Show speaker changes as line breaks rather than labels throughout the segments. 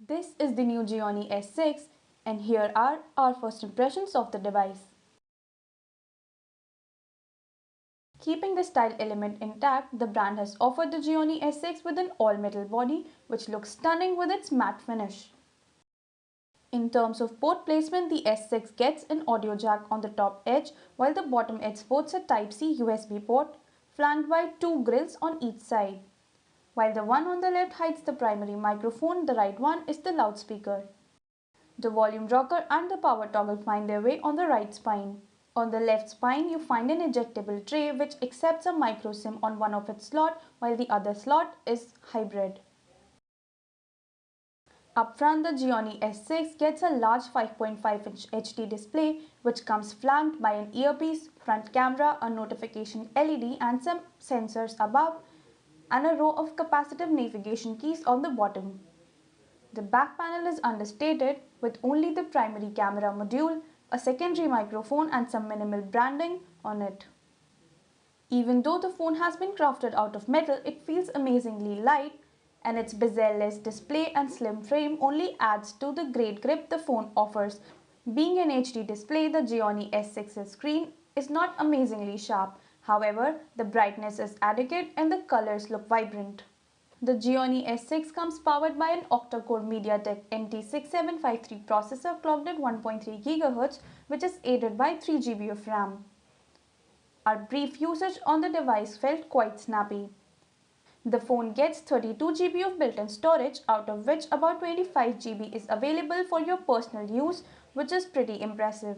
This is the new Gionee S6 and here are our first impressions of the device. Keeping the style element intact, the brand has offered the Gionee S6 with an all-metal body which looks stunning with its matte finish. In terms of port placement, the S6 gets an audio jack on the top edge while the bottom edge sports a Type-C USB port flanked by two grills on each side. While the one on the left hides the primary microphone, the right one is the loudspeaker. The volume rocker and the power toggle find their way on the right spine. On the left spine, you find an ejectable tray which accepts a micro SIM on one of its slots while the other slot is hybrid. Up front, the Gionee S6 gets a large 5.5-inch HD display which comes flanked by an earpiece, front camera, a notification LED and some sensors above and a row of capacitive navigation keys on the bottom. The back panel is understated with only the primary camera module, a secondary microphone and some minimal branding on it. Even though the phone has been crafted out of metal, it feels amazingly light and its bezel-less display and slim frame only adds to the great grip the phone offers. Being an HD display, the Gionee S6's screen is not amazingly sharp. However, the brightness is adequate and the colors look vibrant. The Gionee S6 comes powered by an Octa-core MediaTek MT6753 processor clocked at 1.3 GHz, which is aided by 3 GB of RAM. Our brief usage on the device felt quite snappy. The phone gets 32 GB of built-in storage, out of which about 25 GB is available for your personal use, which is pretty impressive.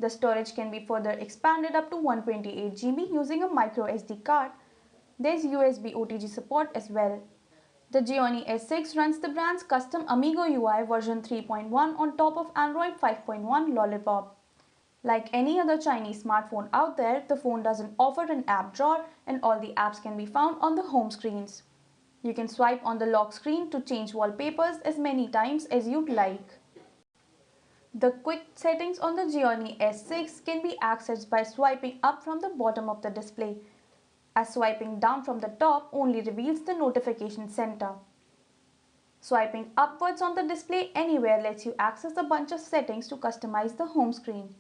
The storage can be further expanded up to 128 GB using a micro SD card. There is USB OTG support as well. The Gionee S6 runs the brand's custom Amigo UI version 3.1 on top of Android 5.1 Lollipop. Like any other Chinese smartphone out there, the phone doesn't offer an app drawer and all the apps can be found on the home screens. You can swipe on the lock screen to change wallpapers as many times as you'd like. The quick settings on the Gionee S6 can be accessed by swiping up from the bottom of the display, as swiping down from the top only reveals the notification center. Swiping upwards on the display anywhere lets you access a bunch of settings to customize the home screen.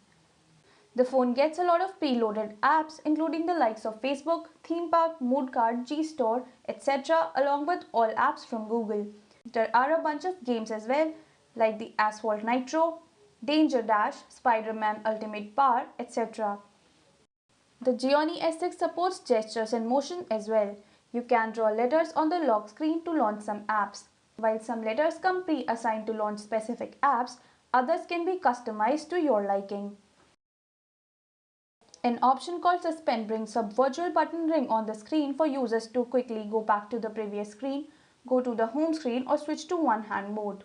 The phone gets a lot of preloaded apps including the likes of Facebook, Theme Park, Mood Card, G-Store, etc. along with all apps from Google. There are a bunch of games as well like the Asphalt Nitro, Danger Dash, Spider-Man Ultimate Power, etc. The Gionee S6 supports gestures and motion as well. You can draw letters on the lock screen to launch some apps. While some letters come pre-assigned to launch specific apps, others can be customized to your liking. An option called Suspend brings up virtual button ring on the screen for users to quickly go back to the previous screen, go to the home screen or switch to one-hand mode.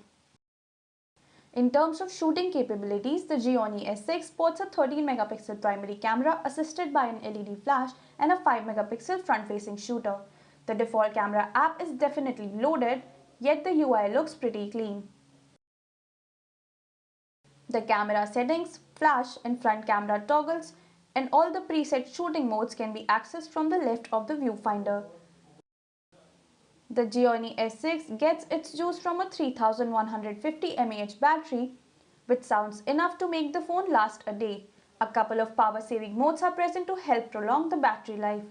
In terms of shooting capabilities, the Gionee S6 sports a 13-megapixel primary camera assisted by an LED flash and a 5-megapixel front-facing shooter. The default camera app is definitely loaded, yet the UI looks pretty clean. The camera settings, flash and front camera toggles, and all the preset shooting modes can be accessed from the left of the viewfinder. The Gionee S6 gets its juice from a 3150 mAh battery, which sounds enough to make the phone last a day. A couple of power-saving modes are present to help prolong the battery life.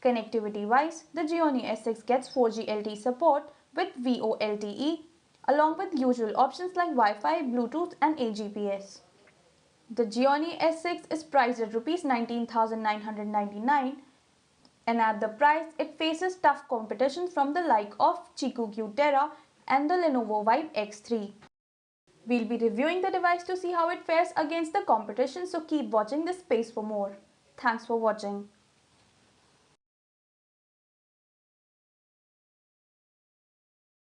Connectivity-wise, the Gionee S6 gets 4G LTE support with VoLTE, along with usual options like Wi-Fi, Bluetooth and AGPS. The Gionee S6 is priced at Rs 19,999 and at the price it faces tough competition from the like of Chiku Q Terra and the Lenovo Vibe X3. We'll be reviewing the device to see how it fares against the competition, so keep watching this space for more. Thanks for watching.